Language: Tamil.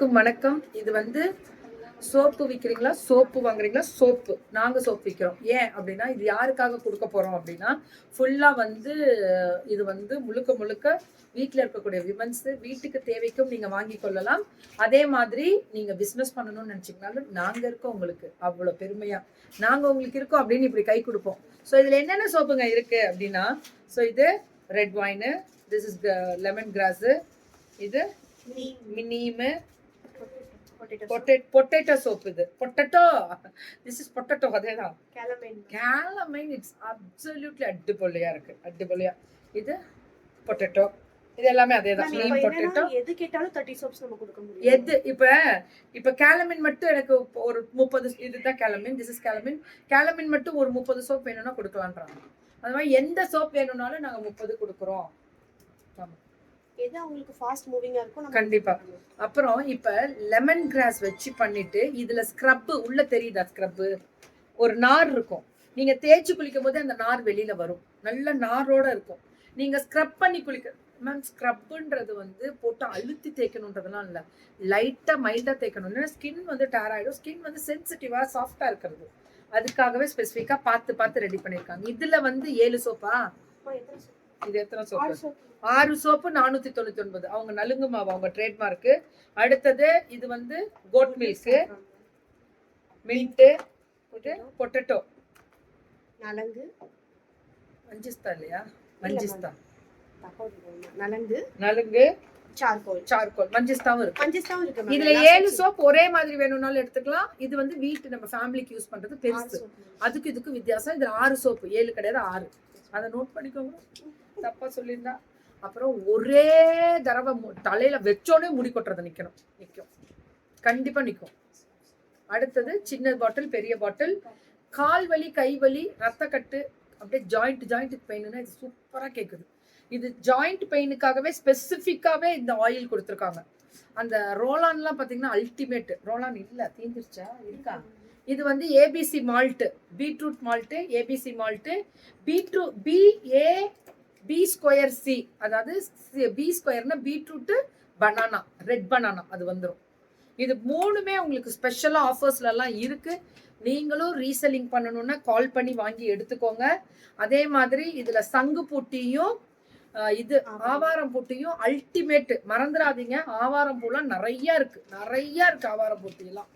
வணக்கம். இது சோப்பு விற்கிறீங்களா, சோப்பு வாங்குறீங்களா? சோப்பு நாங்க சோப்பு விற்கிறோம். ஏன் அப்படின்னா, இது யாருக்காக கொடுக்க போறோம் அப்படின்னா, ஃபுல்லா இது முழுக்க முழுக்க வீட்டில் இருக்கக்கூடிய விமன்ஸ் வீட்டுக்கு தேவைக்கும் நீங்க வாங்கி கொள்ளலாம். அதே மாதிரி நீங்க பிசினஸ் பண்ணணும்னு நினைச்சீங்கனாலும் நாங்க இருக்கோம் உங்களுக்கு. அவ்வளவு பெருமையா நாங்க உங்களுக்கு இருக்கோம் அப்படின்னு இப்படி கை கொடுப்போம். ஸோ இதுல என்னென்ன சோப்புங்க இருக்கு அப்படின்னா, ஸோ இது red wine, this is lemon grass, இது நீமு, பொட்டேட்டோ சோப். இது பொட்டேட்டோ, திஸ் இஸ் பொட்டேட்டோ. அதேதான் கேலமைன். இட்ஸ் அப்சல்யூட்லி அடிபொலியா இருக்கு, அடிபொலியா. இது பொட்டேட்டோ, இது எல்லாமே அதேதான். நீம் பொட்டேட்டோ. எது கேட்டாலும் 30 சோப்ஸ் நம்ம கொடுக்க முடியும். எது இப்ப கேலமைன் மட்டும் எனக்கு ஒரு 30, இதுதான் calamine, this is calamine. Calamine மட்டும் ஒரு 30 சோப் வேணும்னா கொடுக்கலான்றாங்க. அது மாதிரி எந்த சோப் வேணும்னாலும் நாங்க 30 கொடுக்குறோம். ஆமா, எது உங்களுக்கு ஃபாஸ்ட் மூவிங்கா இருக்கும் கண்டிப்பா. அப்புறம் இப்ப லெமன் கிராஸ் வச்சு பண்ணிட்டு இதுல ஸ்க்ரப் உள்ள தெரியுதா? ஸ்க்ரப் ஒரு நார் இருக்கும். நீங்க தேய்ச்சி குளிக்கும் போது அந்த நார் வெளியில வரும், நல்ல நாரோட இருக்கும். நீங்க ஸ்க்ரப் பண்ணி குளிக்க மேம், ஸ்க்ரப்ன்றது போட்டு அழுத்தி தேய்க்கணுன்றதுலாம் இல்லை, லைட்டா மைல்டா தேய்க்கணும். ஸ்கின் டேர் ஆயிடும். ஸ்கின் சென்சிட்டிவா சாஃப்டா இருக்கிறது, அதுக்காகவே ஸ்பெசிஃபிக்கா பார்த்து ரெடி பண்ணிருக்காங்க. இதுல 7 சோப்பா? இது எத்தனை சோப்பு? 6 சோப்பு 499. அவங்க நலுங்கு மாவு, அவங்க ட்ரேட்மார்க். அடுத்தது இது கோட் மில்க், மின்ட், பொட்டேட்டோ, நலங்கு, மஞ்சிஸ்தா இல்லையா? மஞ்சிஸ்தா, நலங்கு, சார்கோல், மஞ்சிஸ்தாவும் இருக்கு. இதுல 7 சோப் ஒரே மாதிரி வேணும்னாலும் எடுத்துக்கலாம். இது வீட்டு நம்ம ஃபேமிலிக்கு யூஸ் பண்றது பெருசு. அதுக்கு இதுக்கு வித்தியாசம். இதுல 6 சோப்பு, 7 கிடையாது, 6. அதை நோட் பண்ணிக்கோங்க, தப்பா சொல்லியிருந்தா. அப்புறம் ஒரே தடவை தலையில வச்சோடனே முடி கொட்டுறது நிற்கும், கண்டிப்பா நிற்கும். அடுத்தது சின்ன பாட்டில், பெரிய பாட்டில். கால் வலி, கை வலி, ரத்தக்கட்டு, அப்படியே ஜாயிண்ட் பெயின்னா இது சூப்பரா கேட்குது. இது ஜாயிண்ட் பெயினுக்காகவே ஸ்பெசிஃபிக்காவே இந்த ஆயில் கொடுத்துருக்காங்க. அந்த ரோலான்லாம் பார்த்தீங்கன்னா அல்டிமேட். ரோலான் இல்லை, தீந்துருச்சா? இருக்கா? இது ABC malt, beetroot malt, ABC malt, B square C, அதாவது பி ஸ்கொயர்னா பீட்ரூட்டு, பனானா, ரெட் பனானா, அது வந்துடும். இது 3மே உங்களுக்கு ஸ்பெஷலாக ஆஃபர்ஸ்லாம் இருக்கு. நீங்களும் ரீசெல்லிங் பண்ணணும்னா கால் பண்ணி வாங்கி எடுத்துக்கோங்க. அதே மாதிரி இதுல சங்கு பூட்டியும் இது ஆவாரம் பூட்டியும் அல்டிமேட், மறந்துடாதீங்க. ஆவாரம் பூலாம் நிறைய இருக்கு, ஆவாரம் பூட்டியெல்லாம்.